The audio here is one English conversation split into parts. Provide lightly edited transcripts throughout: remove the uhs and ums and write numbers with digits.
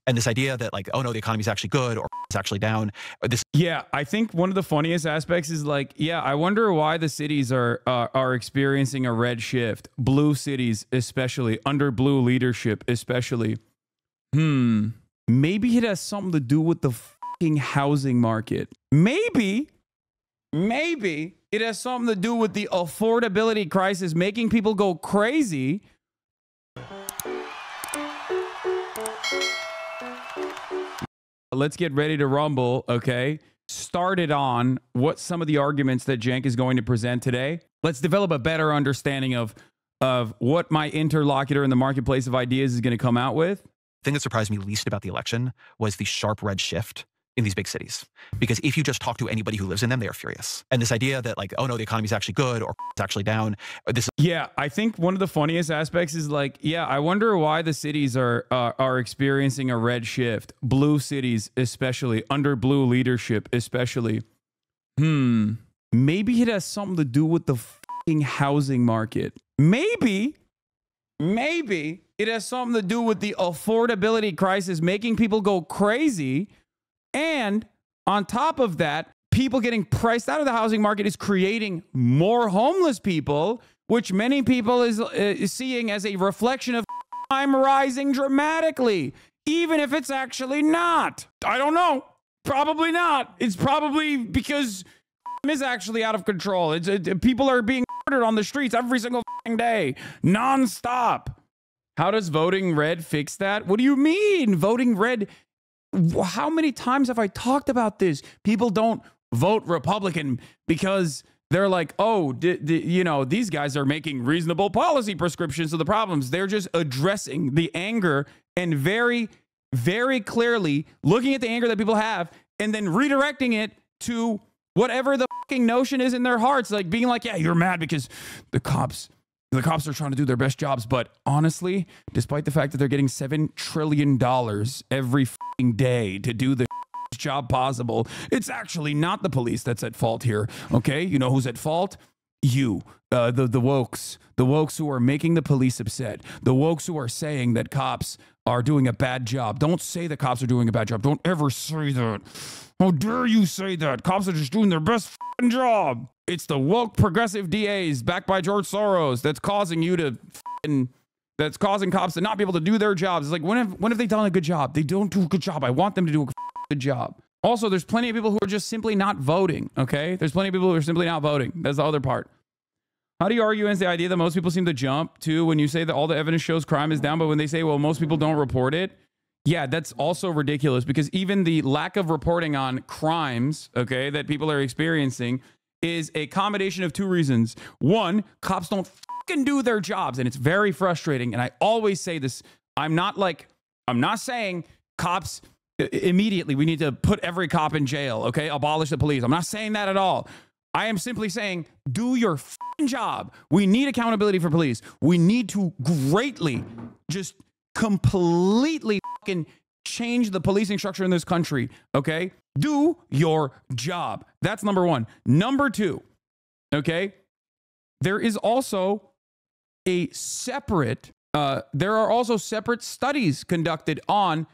And this idea that like, oh no, the economy is actually good or it's actually down. Yeah, I think one of the funniest aspects is like, yeah, I wonder why the cities are experiencing a red shift. Blue cities, especially under blue leadership, especially. Maybe it has something to do with the fucking housing market. Maybe it has something to do with the affordability crisis making people go crazy. Let's get ready to rumble, okay? Started on what some of the arguments that Cenk is going to present today. Let's develop a better understanding of what my interlocutor in the marketplace of ideas is going to come out with. The thing that surprised me least about the election was the sharp red shift in these big cities. Because if you just talk to anybody who lives in them, they are furious. And this idea that like, oh no, the economy is actually good or it's actually down. Yeah, I think one of the funniest aspects is like, yeah, I wonder why the cities are experiencing a red shift. Blue cities, especially under blue leadership, especially. Maybe it has something to do with the fucking housing market. Maybe it has something to do with the affordability crisis making people go crazy. And on top of that, people getting priced out of the housing market is creating more homeless people, which many people is seeing as a reflection of crime rising dramatically, even if it's actually not. I don't know. Probably not. It's probably because crime is actually out of control. People are being murdered on the streets every single day, nonstop. How does voting red fix that? What do you mean voting red? How many times have I talked about this? People don't vote Republican because they're like, oh, you know, these guys are making reasonable policy prescriptions to the problems. They're just addressing the anger and very, very clearly looking at the anger that people have and then redirecting it to whatever the fucking notion is in their hearts. Like being like, yeah, you're mad because the cops are trying to do their best jobs. But honestly, despite the fact that they're getting $7 trillion every fucking day to do the job possible, it's actually not the police that's at fault here. Okay? You know who's at fault? You, the wokes who are making the police upset, the wokes who are saying that cops are doing a bad job. Don't say that cops are doing a bad job. Don't ever say that. How dare you say that? Cops are just doing their best fucking job. It's the woke progressive DAs backed by George Soros that's causing you to that's causing cops to not be able to do their jobs. It's like, when have they done a good job? They don't do a good job. I want them to do a good job. Also, there's plenty of people who are just simply not voting, okay? There's plenty of people who are simply not voting. That's the other part. How do you argue against the idea that most people seem to jump to when you say that all the evidence shows crime is down, but when they say, well, most people don't report it? Yeah, that's also ridiculous because even the lack of reporting on crimes, okay, that people are experiencing is a combination of two reasons. One, cops don't fucking do their jobs, and it's very frustrating. And I always say this. I'm not saying cops immediately, we need to put every cop in jail, okay? Abolish the police. I'm not saying that at all. I am simply saying, do your fucking job. We need accountability for police. We need to greatly, just completely fucking change the policing structure in this country, okay? Do your job. That's number one. Number two, okay? There is also a separate, there are also separate studies conducted on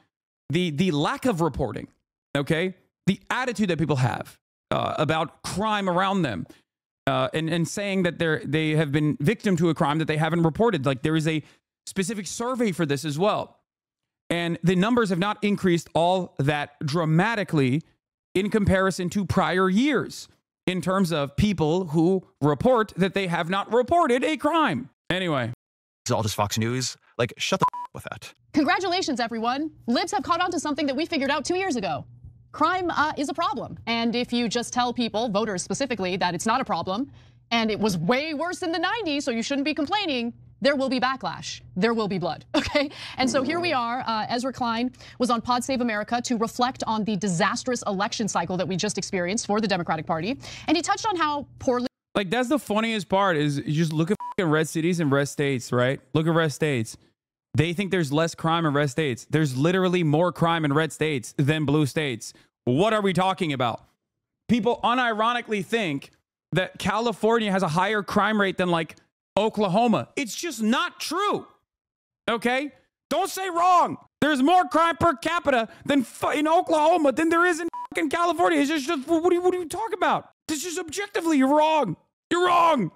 the lack of reporting, okay? The attitude that people have about crime around them, and saying that they have been victim to a crime that they haven't reported. Like, there is a specific survey for this as well. And the numbers have not increased all that dramatically in comparison to prior years in terms of people who report that they have not reported a crime. Anyway. It's all just Fox News. Like, shut the with that. Congratulations, everyone. Libs have caught on to something that we figured out 2 years ago. Crime is a problem. And if you just tell people, voters specifically, that it's not a problem, and it was way worse in the 90s, so you shouldn't be complaining, there will be backlash. There will be blood, okay? And so here we are. Ezra Klein was on Pod Save America to reflect on the disastrous election cycle that we just experienced for the Democratic Party. And he touched on how poorly... Like, that's the funniest part is you just look at red cities and red states, right? Look at red states. They think there's less crime in red states. There's literally more crime in red states than blue states. What are we talking about? People unironically think that California has a higher crime rate than like Oklahoma. It's just not true. Okay? Don't say wrong. There's more crime per capita than in Oklahoma than there is in fucking California. It's just what do you talk about? This is objectively, you're wrong. You're wrong.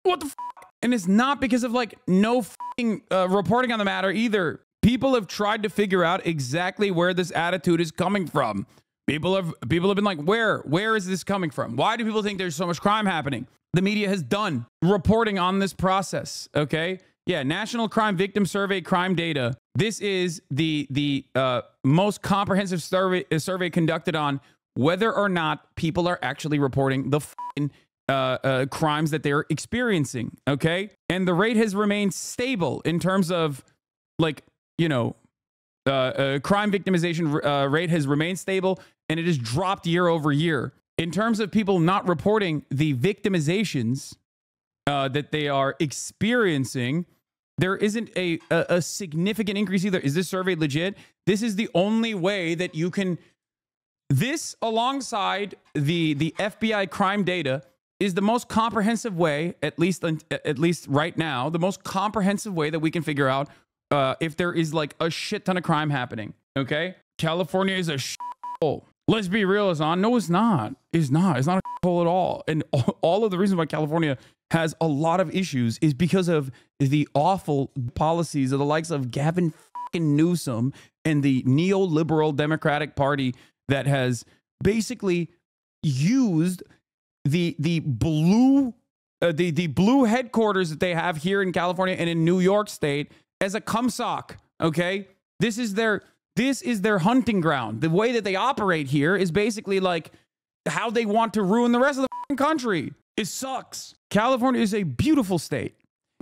What the fuck? And it's not because of like no fucking reporting on the matter either. People have tried to figure out exactly where this attitude is coming from. People have been like, where is this coming from? Why do people think there's so much crime happening? The media has done reporting on this process. Okay. Yeah. National Crime Victim Survey crime data. This is the most comprehensive survey conducted on whether or not people are actually reporting the crimes that they're experiencing. Okay. And the rate has remained stable in terms of like, you know, crime victimization rate has remained stable, and it has dropped year over year. In terms of people not reporting the victimizations that they are experiencing, there isn't a significant increase either. Is this survey legit? This is the only way that you can. This, alongside the FBI crime data, is the most comprehensive way, at least right now, the most comprehensive way that we can figure out if there is like a shit ton of crime happening. Okay, California is a shithole. Let's be real, Hasan. No, it's not. It's not. It's not a shithole at all. And all of the reasons why California has a lot of issues is because of the awful policies of the likes of Gavin fucking Newsom and the neoliberal Democratic Party that has basically used the blue headquarters that they have here in California and in New York State as a cumsock. Okay, this is their hunting ground. The way that they operate here is basically like how they want to ruin the rest of the country. It sucks. California is a beautiful state.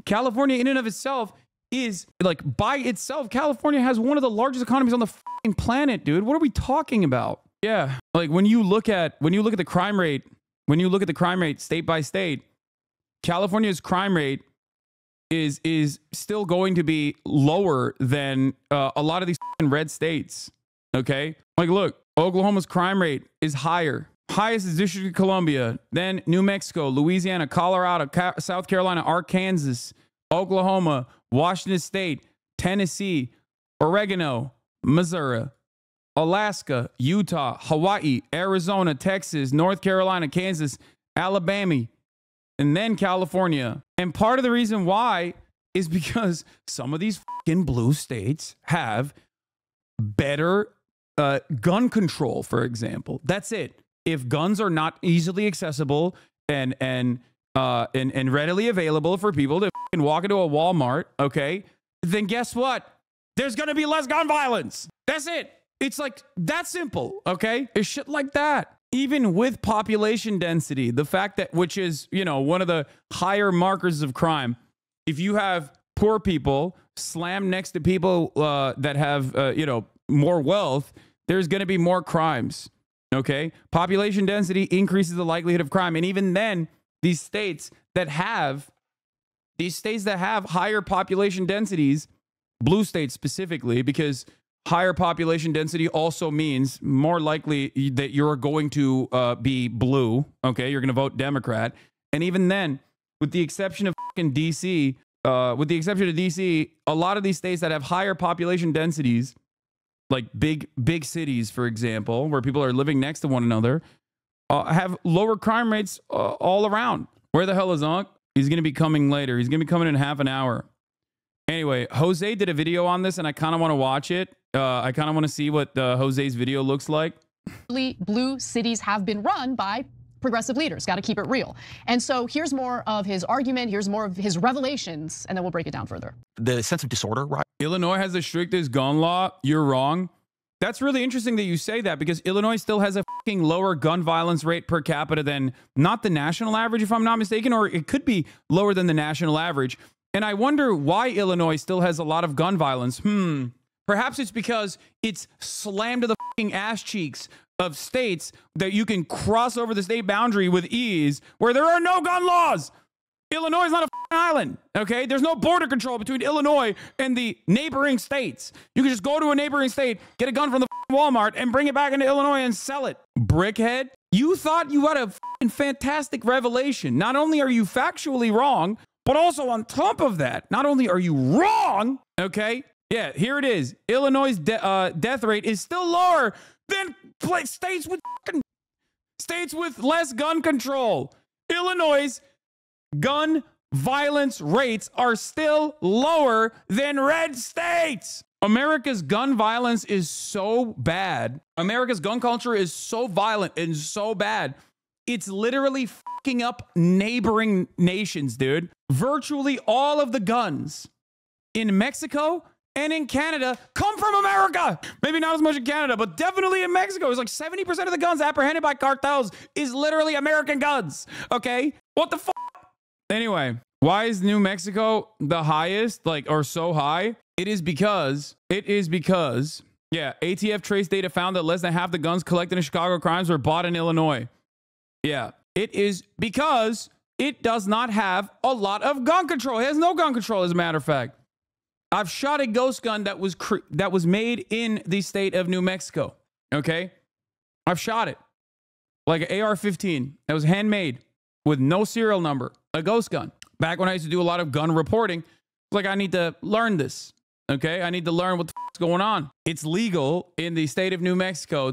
California in and of itself is like, by itself, California has one of the largest economies on the planet, dude. What are we talking about? Yeah, like when you look at the crime rate, state by state, California's crime rate is still going to be lower than a lot of these red states. Okay, like look, Oklahoma's crime rate is higher. Highest is District of Columbia, then New Mexico, Louisiana, Colorado, South Carolina, Arkansas, Oklahoma, Washington State, Tennessee, Oregon, Missouri, Alaska, Utah, Hawaii, Arizona, Texas, North Carolina, Kansas, Alabama, and then California. And part of the reason why is because some of these fucking blue states have better gun control, for example. That's it. If guns are not easily accessible and readily available for people to fucking walk into a Walmart, okay, then guess what? There's going to be less gun violence. That's it. It's like that simple, okay? It's shit like that. Even with population density, the fact that, which is, you know, one of the higher markers of crime, if you have poor people slammed next to people that have, you know, more wealth, there's going to be more crimes, okay? Population density increases the likelihood of crime. And even then, these states that have higher population densities, blue states specifically, because higher population density also means more likely that you're going to be blue. Okay, you're going to vote Democrat. And even then, with the exception of DC, a lot of these states that have higher population densities, like big cities, for example, where people are living next to one another, have lower crime rates all around. Where the hell is Unc? He's going to be coming later. He's going to be coming in half an hour. Anyway, Jose did a video on this, and I kind of want to watch it. I kind of want to see what Jose's video looks like. Blue cities have been run by progressive leaders. Got to keep it real. And so here's more of his argument. Here's more of his revelations, and then we'll break it down further. The sense of disorder, right? Illinois has the strictest gun law. You're wrong. That's really interesting that you say that, because Illinois still has a fucking lower gun violence rate per capita than not the national average, if I'm not mistaken, or it could be lower than the national average. And I wonder why Illinois still has a lot of gun violence. Perhaps it's because it's slammed to the fucking ass cheeks of states that you can cross over the state boundary with ease, where there are no gun laws. Illinois is not a fucking island, okay? There's no border control between Illinois and the neighboring states. You can just go to a neighboring state, get a gun from the Walmart, and bring it back into Illinois and sell it. Brickhead, you thought you had a fucking fantastic revelation. Not only are you factually wrong, but also on top of that, not only are you wrong, okay, Yeah, here it is. Illinois' death rate is still lower than states with less gun control. Illinois' gun violence rates are still lower than red states. America's gun violence is so bad. America's gun culture is so violent and so bad. It's literally fucking up neighboring nations, dude. Virtually all of the guns in Mexico and in Canada come from America. Maybe not as much in Canada, but definitely in Mexico. It's like 70% of the guns apprehended by cartels is literally American guns. Okay? What the fuck? Anyway, why is New Mexico the highest, or so high? It is because, yeah, ATF trace data found that less than half the guns collected in Chicago crimes were bought in Illinois. Yeah, it is because it does not have a lot of gun control. It has no gun control, as a matter of fact. I've shot a ghost gun that was made in the state of New Mexico. Okay, I've shot it like an AR-15 that was handmade with no serial number, a ghost gun. Back when I used to do a lot of gun reporting, like I need to learn this. Okay, I need to learn what the f is going on. It's legal in the state of New Mexico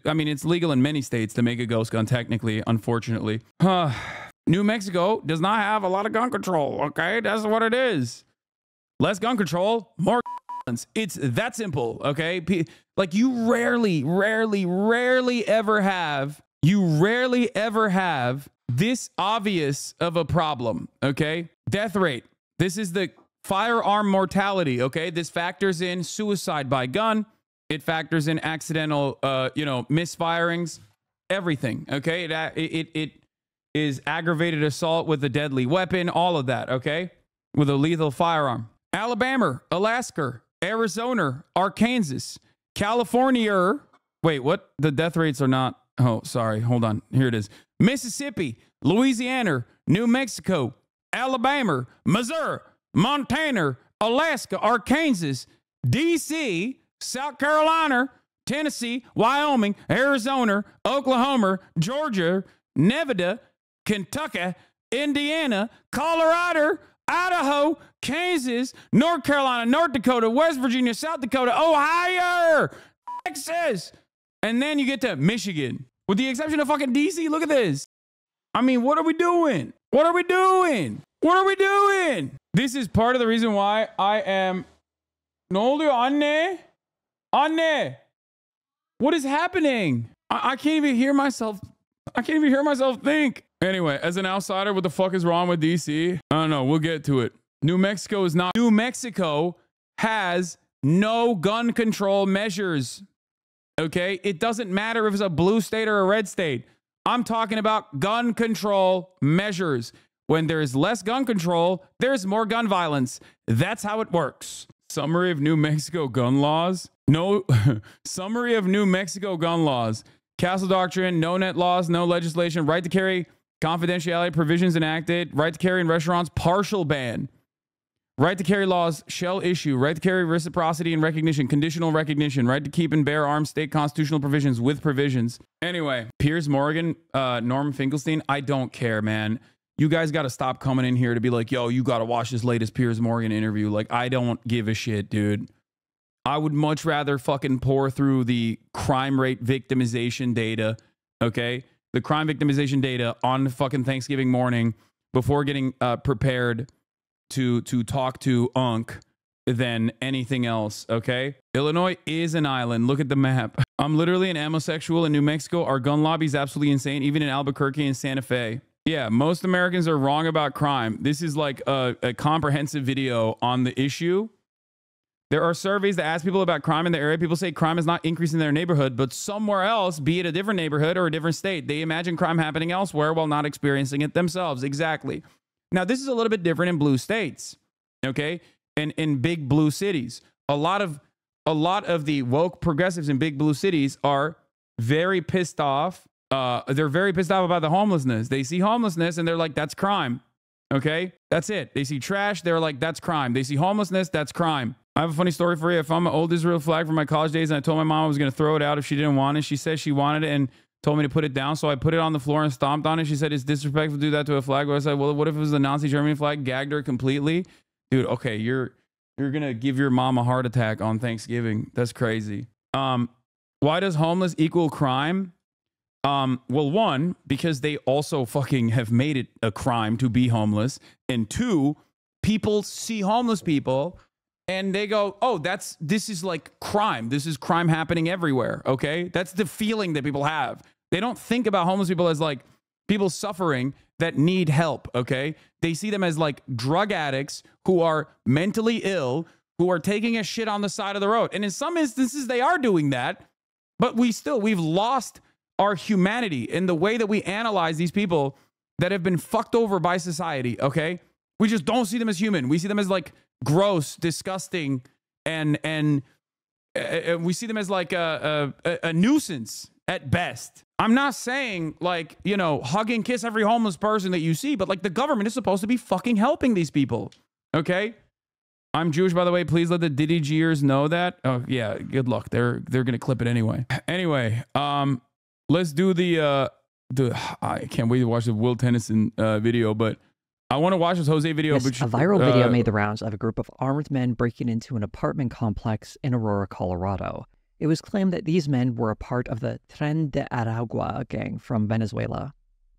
I mean, it's legal in many states to make a ghost gun. Technically, unfortunately, New Mexico does not have a lot of gun control. Okay, that's what it is. Less gun control, more violence. It's that simple, okay? Like you rarely ever have this obvious of a problem, okay? Death rate. This is the firearm mortality, okay? This factors in suicide by gun. It factors in accidental, misfirings, everything, okay? It is aggravated assault with a deadly weapon, all of that, okay? With a lethal firearm. Alabama, Alaska, Arizona, Arkansas, California. Wait, what? The death rates are not. Oh, sorry. Hold on. Here it is. Mississippi, Louisiana, New Mexico, Alabama, Missouri, Montana, Alaska, Arkansas, D.C., South Carolina, Tennessee, Wyoming, Arizona, Oklahoma, Georgia, Nevada, Kentucky, Indiana, Colorado, Idaho, Kansas, North Carolina, North Dakota, West Virginia, South Dakota, Ohio, Texas. And then you get to Michigan. With the exception of fucking DC, look at this. I mean, what are we doing? What are we doing? What are we doing? This is part of the reason why I am... Anne? What is happening? I can't even hear myself. I can't even hear myself think. Anyway, as an outsider, what the fuck is wrong with DC? I don't know. We'll get to it. New Mexico is not. New Mexico has no gun control measures. Okay? It doesn't matter if it's a blue state or a red state. I'm talking about gun control measures. When there's less gun control, there's more gun violence. That's how it works. Summary of New Mexico gun laws. Summary of New Mexico gun laws. Castle Doctrine, no net laws, no legislation, right to carry, confidentiality provisions enacted, right to carry in restaurants, partial ban. Right to carry laws shall issue, right to carry reciprocity and recognition, conditional recognition, right to keep and bear arms, state constitutional provisions with provisions. Anyway, Piers Morgan, Norm Finkelstein, I don't care, man. You guys got to stop coming in here to be like, yo, you got to watch this latest Piers Morgan interview. Like, I don't give a shit, dude. I would much rather fucking pour through the crime rate victimization data, okay? The crime victimization data on fucking Thanksgiving morning before getting prepared to talk to Unc than anything else, okay? Illinois is an island. Look at the map. I'm literally an homosexual in New Mexico. Our gun lobby is absolutely insane, even in Albuquerque and Santa Fe. Yeah, most Americans are wrong about crime. This is like a comprehensive video on the issue. There are surveys that ask people about crime in the area. People say crime is not increasing in their neighborhood, but somewhere else, be it a different neighborhood or a different state, they imagine crime happening elsewhere while not experiencing it themselves. Exactly. Now, this is a little bit different in blue states, okay? And in big blue cities. A lot of the woke progressives in big blue cities are very pissed off. They're very pissed off about the homelessness. They see homelessness and they're like, that's crime. Okay? That's it. They see trash. They're like, that's crime. They see homelessness. That's crime. I have a funny story for you. I found my old Israel flag from my college days and I told my mom I was going to throw it out if she didn't want it. She said she wanted it and told me to put it down. So I put it on the floor and stomped on it. She said, it's disrespectful to do that to a flag. I said, well, what if it was the Nazi Germany flag? Gagged her completely. Dude, okay, you're You're gonna give your mom a heart attack on Thanksgiving. That's crazy. Why does homeless equal crime? Well, one, because they also fucking have made it a crime to be homeless. And two, people see homeless people and they go, oh, this is like crime. This is crime happening everywhere. Okay. That's the feeling that people have. They don't think about homeless people as like people suffering that need help. Okay. They see them as like drug addicts who are mentally ill, who are taking a shit on the side of the road. And in some instances, they are doing that. But we've lost our humanity in the way that we analyze these people that have been fucked over by society, okay? We just don't see them as human. We see them as like gross, disgusting, and we see them as like a nuisance at best. I'm not saying like, you know, hug and kiss every homeless person that you see, but like the government is supposed to be fucking helping these people, okay? I'm Jewish, by the way. Please let the Diddy Gers know that. Oh yeah, good luck. They're gonna clip it anyway. Anyway, let's do the I can't wait to watch the Will Tennyson video, but I want to watch this Jose video. Yes, a viral video made the rounds of a group of armed men breaking into an apartment complex in Aurora, Colorado. It was claimed that these men were a part of the Tren de Aragua gang from Venezuela.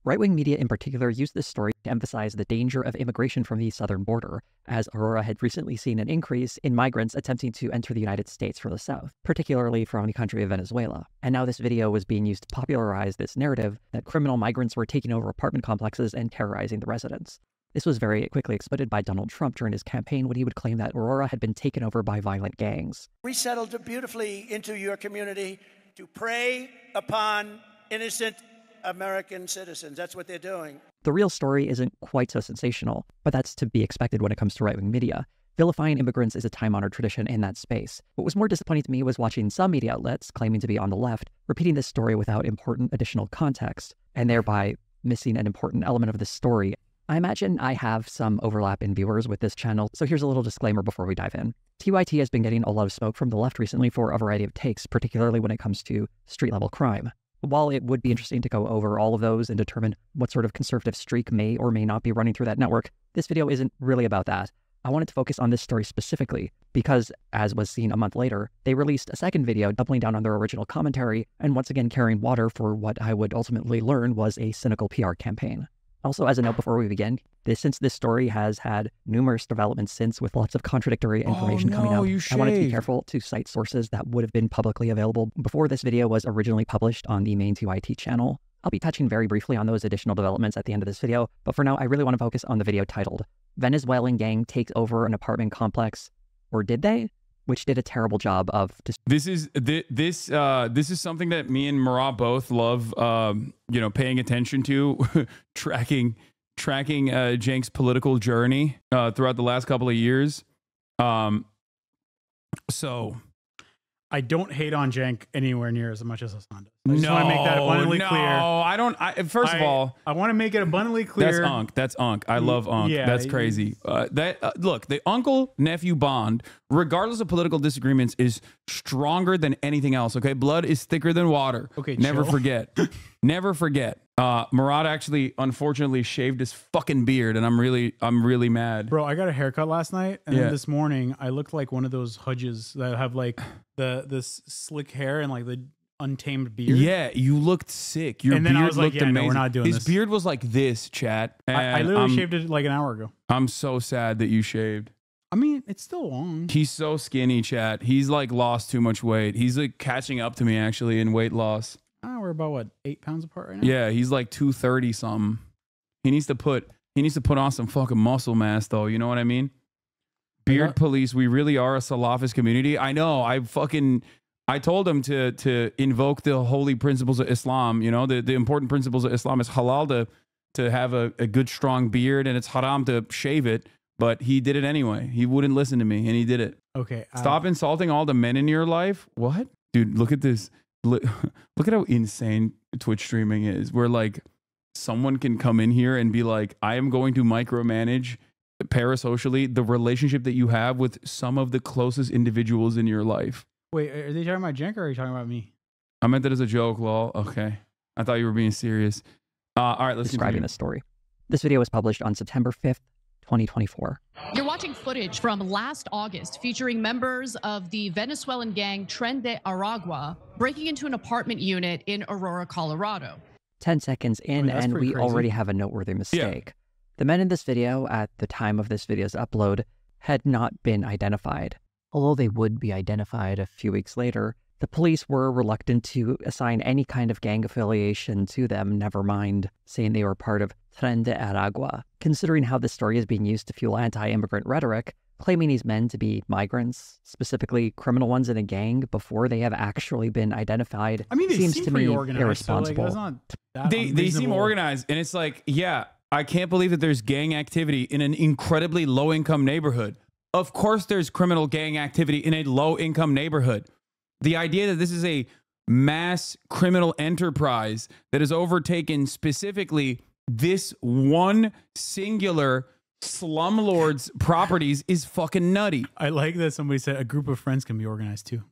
Right-wing media in particular used this story to emphasize the danger of immigration from the southern border, as Aurora had recently seen an increase in migrants attempting to enter the United States from the south, particularly from the country of Venezuela. And now this video was being used to popularize this narrative that criminal migrants were taking over apartment complexes and terrorizing the residents. This was very quickly exploited by Donald Trump during his campaign when he would claim that Aurora had been taken over by violent gangs. We settled beautifully into your community to prey upon innocent American citizens. That's what they're doing. The real story isn't quite so sensational, but that's to be expected when it comes to right-wing media. Vilifying immigrants is a time-honored tradition in that space. What was more disappointing to me was watching some media outlets, claiming to be on the left, repeating this story without important additional context, and thereby missing an important element of this story. I imagine I have some overlap in viewers with this channel, so here's a little disclaimer before we dive in. TYT has been getting a lot of smoke from the left recently for a variety of takes, particularly when it comes to street-level crime. While it would be interesting to go over all of those and determine what sort of conservative streak may or may not be running through that network, this video isn't really about that. I wanted to focus on this story specifically because, as was seen a month later, they released a second video doubling down on their original commentary and once again carrying water for what I would ultimately learn was a cynical PR campaign. Also, as a note before we begin, since this story has had numerous developments since with lots of contradictory information coming out, I wanted to be careful to cite sources that would have been publicly available before this video was originally published on the main TYT channel. I'll be touching very briefly on those additional developments at the end of this video, but for now, I really want to focus on the video titled, Venezuelan Gang Takes Over an Apartment Complex, or Did They? Which did a terrible job of... This is something that me and Marat both love, you know, paying attention to, tracking Cenk's political journey throughout the last couple of years. So I don't hate on Cenk anywhere near as much as Hasan does. I just want to make that abundantly clear. I don't. First of all, I want to make it abundantly clear. That's Unk. I love Unk. Yeah, that's crazy. Look, the uncle-nephew bond, regardless of political disagreements, is stronger than anything else. Okay, blood is thicker than water. Okay, never forget. Never forget. Marat actually, unfortunately, shaved his fucking beard, and I'm really mad. Bro, I got a haircut last night, and then this morning I looked like one of those hudges that have like this slick hair and like the untamed beard. Yeah, you looked sick. Your beard looked amazing. No, we're not doing His beard was like this, chat. I literally shaved it like an hour ago. I'm so sad that you shaved. I mean, it's still long. He's so skinny, chat. He's like lost too much weight. He's like catching up to me actually in weight loss. We're about what, 8 pounds apart right now? Yeah, he's like 230 something. He needs to put on some fucking muscle mass though. You know what I mean? Beard police. We really are a Salafist community. I know. I told him to invoke the holy principles of Islam. You know, the important principles of Islam is halal to have a good strong beard, and it's haram to shave it. But he did it anyway. He wouldn't listen to me, and he did it. Okay. Stop insulting all the men in your life. What? Dude, look at this. Look at how insane Twitch streaming is. Where like someone can come in here and be like, I am going to micromanage parasocially the relationship that you have with some of the closest individuals in your life. Wait, are they talking about Cenk or are you talking about me? I meant that as a joke, lol. Okay. I thought you were being serious. All right, let's describing this story. This video was published on September 5th, 2024. You're watching footage from last August featuring members of the Venezuelan gang Tren de Aragua breaking into an apartment unit in Aurora, Colorado. 10 seconds in, and we crazy. already have a noteworthy mistake. The men in this video, at the time of this video's upload, had not been identified. Although they would be identified a few weeks later, the police were reluctant to assign any kind of gang affiliation to them, never mind saying they were part of Tren de Aragua. Considering how this story is being used to fuel anti-immigrant rhetoric, claiming these men to be migrants, specifically criminal ones in a gang, before they have actually been identified, I mean, they seems seem to pretty me organized, irresponsible. So like, that's not that They seem unreasonable. organized, and it's like, yeah, I can't believe that there's gang activity in an incredibly low-income neighborhood. Of course there's criminal gang activity in a low-income neighborhood. The idea that this is a mass criminal enterprise that has overtaken specifically this one singular slumlord's properties is fucking nutty. I like that somebody said a group of friends can be organized too.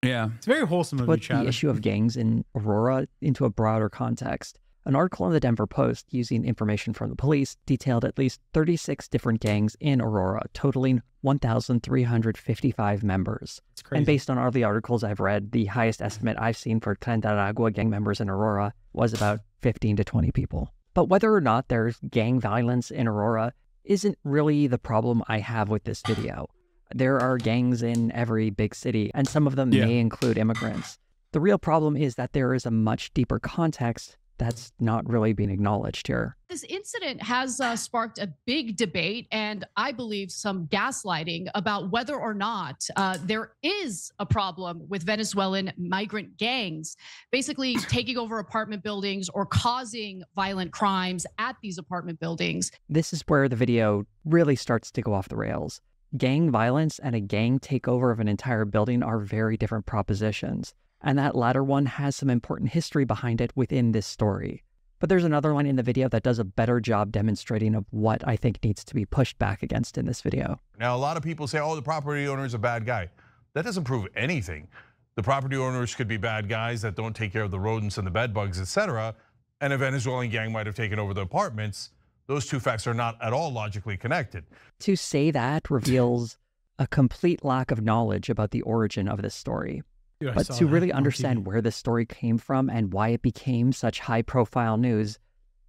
Yeah. It's very wholesome of you, Put Chad. the issue of gangs in Aurora into a broader context. An article in the Denver Post using information from the police detailed at least 36 different gangs in Aurora, totaling 1,355 members. It's crazy. And based on all the articles I've read, the highest estimate I've seen for Tren de Aragua gang members in Aurora was about 15 to 20 people. But whether or not there's gang violence in Aurora isn't really the problem I have with this video. There are gangs in every big city, and some of them may include immigrants. The real problem is that there is a much deeper context that's not really being acknowledged here. This incident has sparked a big debate and I believe some gaslighting about whether or not there is a problem with Venezuelan migrant gangs basically taking over apartment buildings or causing violent crimes at these apartment buildings. This is where the video really starts to go off the rails. Gang violence and a gang takeover of an entire building are very different propositions. And that latter one has some important history behind it within this story. But there's another line in the video that does a better job demonstrating of what I think needs to be pushed back against in this video. Now, a lot of people say, oh, the property owner is a bad guy. That doesn't prove anything. The property owners could be bad guys that don't take care of the rodents and the bed bugs, etc. And a Venezuelan gang might have taken over the apartments. Those two facts are not at all logically connected. To say that reveals a complete lack of knowledge about the origin of this story. Dude, But to really understand where this story came from and why it became such high-profile news,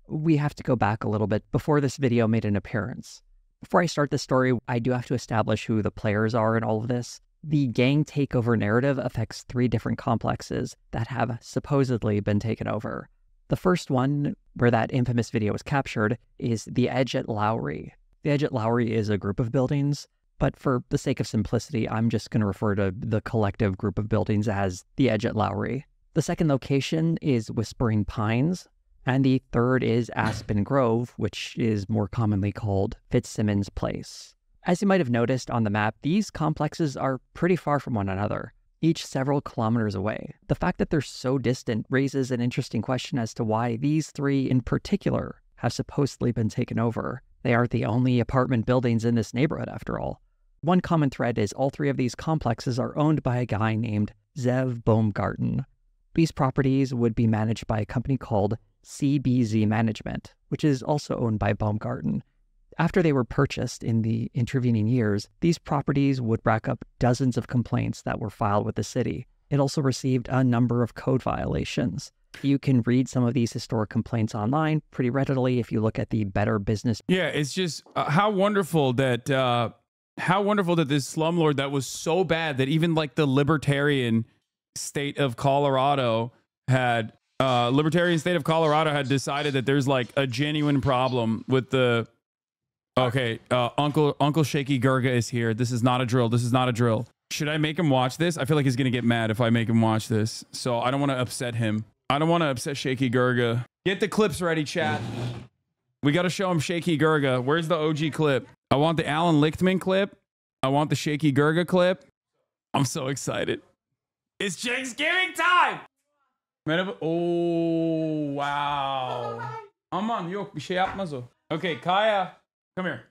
we have to go back a little bit before this video made an appearance. Before I start the story, I do have to establish who the players are in all of this. The gang takeover narrative affects 3 different complexes that have supposedly been taken over. The first one, where that infamous video was captured, is the Edge at Lowry. The Edge at Lowry is a group of buildings, but for the sake of simplicity, I'm just going to refer to the collective group of buildings as the Edge at Lowry. The second location is Whispering Pines, and the third is Aspen Grove, which is more commonly called Fitzsimmons Place. As you might have noticed on the map, these complexes are pretty far from one another, each several kilometers away. The fact that they're so distant raises an interesting question as to why these 3 in particular have supposedly been taken over. They aren't the only apartment buildings in this neighborhood, after all. One common thread is all 3 of these complexes are owned by a guy named Zev Baumgarten. These properties would be managed by a company called CBZ Management, which is also owned by Baumgarten. After they were purchased in the intervening years, these properties would rack up dozens of complaints that were filed with the city. It also received a number of code violations. You can read some of these historic complaints online pretty readily if you look at the Better Business. Yeah, it's just how wonderful that this slumlord that was so bad that even like the libertarian state of Colorado had decided that there's like a genuine problem with the. Okay, Uncle Shaky Gurga is here. This is not a drill. This is not a drill. Should I make him watch this? I feel like he's gonna get mad if I make him watch this. So I don't want to upset him. I don't want to upset Shaky Gurga. Get the clips ready, chat. We got to show him Shaky Gurga. Where's the OG clip? I want the Alan Lichtman clip. I want the Shaky Gurga clip. I'm so excited. It's Thanksgiving time. Oh, wow. Aman yok bir şey yapmaz o. Okay, Kaya. Come here.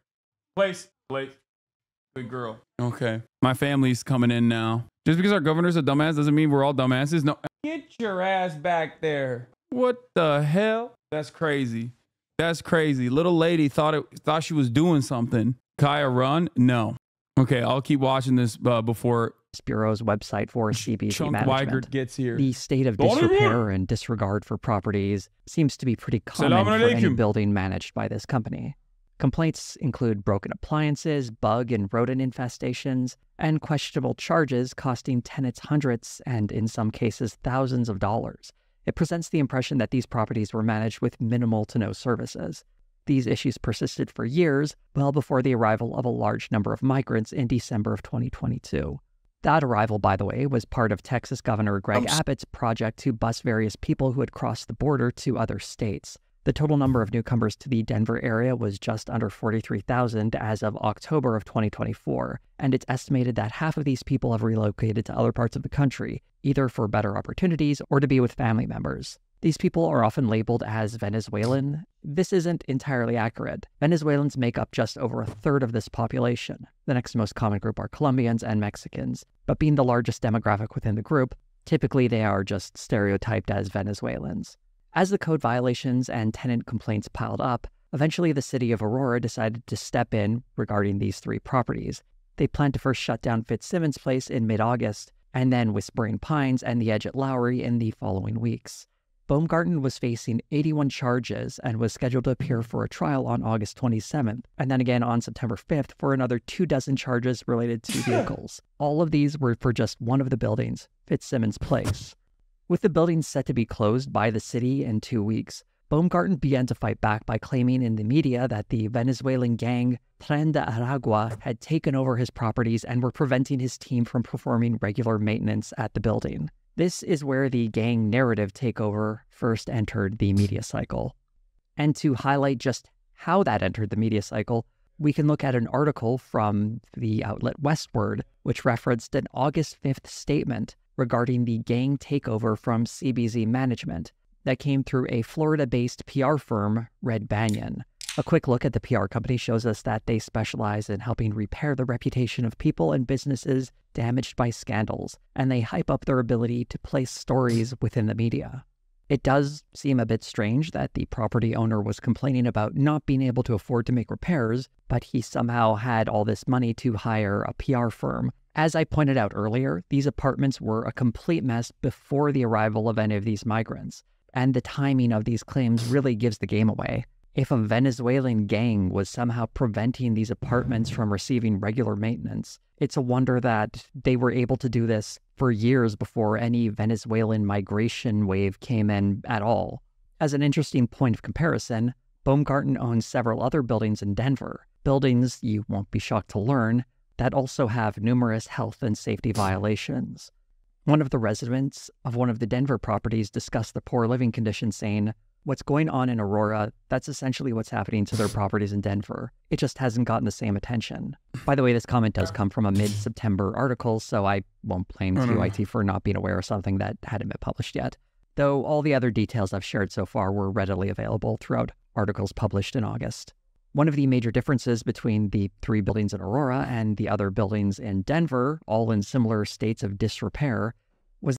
Place. Good girl. Okay. My family's coming in now. Just because our governor's a dumbass doesn't mean we're all dumbasses. No. Get your ass back there. What the hell? That's crazy. That's crazy. Little lady thought she was doing something. Kaya, run? No. Okay, I'll keep watching this before Bureau's website for CBZ Chunk management. Weigert gets here. The state of disrepair and disregard for properties seems to be pretty common for any building managed by this company. Complaints include broken appliances, bug and rodent infestations, and questionable charges costing tenants hundreds and, in some cases, thousands of dollars. It presents the impression that these properties were managed with minimal to no services. These issues persisted for years, well before the arrival of a large number of migrants in December of 2022. That arrival, by the way, was part of Texas Governor Greg Abbott's project to bus various people who had crossed the border to other states. The total number of newcomers to the Denver area was just under 43,000 as of October of 2024, and it's estimated that half of these people have relocated to other parts of the country, either for better opportunities or to be with family members. These people are often labeled as Venezuelan. This isn't entirely accurate. Venezuelans make up just over a third of this population. The next most common group are Colombians and Mexicans, but being the largest demographic within the group, typically they are just stereotyped as Venezuelans. As the code violations and tenant complaints piled up, eventually the city of Aurora decided to step in regarding these three properties. They planned to first shut down Fitzsimmons Place in mid-August, and then Whispering Pines and the Edge at Lowry in the following weeks. Baumgarten was facing 81 charges and was scheduled to appear for a trial on August 27th, and then again on September 5th for another 24 charges related to vehicles. All of these were for just one of the buildings, Fitzsimmons Place. With the building set to be closed by the city in 2 weeks, Baumgarten began to fight back by claiming in the media that the Venezuelan gang Tren de Aragua had taken over his properties and were preventing his team from performing regular maintenance at the building. This is where the gang narrative takeover first entered the media cycle. And to highlight just how that entered the media cycle, we can look at an article from the outlet Westword, which referenced an August 5th statement regarding the gang takeover from CBZ management that came through a Florida-based PR firm, Red Banyan. A quick look at the PR company shows us that they specialize in helping repair the reputation of people and businesses damaged by scandals, and they hype up their ability to place stories within the media. It does seem a bit strange that the property owner was complaining about not being able to afford to make repairs, but he somehow had all this money to hire a PR firm. As I pointed out earlier, these apartments were a complete mess before the arrival of any of these migrants, and the timing of these claims really gives the game away. If a Venezuelan gang was somehow preventing these apartments from receiving regular maintenance, it's a wonder that they were able to do this for years before any Venezuelan migration wave came in at all. As an interesting point of comparison, Baumgarten owns several other buildings in Denver, buildings, you won't be shocked to learn, that also have numerous health and safety violations. One of the residents of one of the Denver properties discussed the poor living conditions, saying, "What's going on in Aurora, that's essentially what's happening to their properties in Denver. It just hasn't gotten the same attention." By the way, this comment does come from a mid-September article, so I won't blame QIT for not being aware of something that hadn't been published yet. Though all the other details I've shared so far were readily available throughout articles published in August. One of the major differences between the three buildings in Aurora and the other buildings in Denver, all in similar states of disrepair,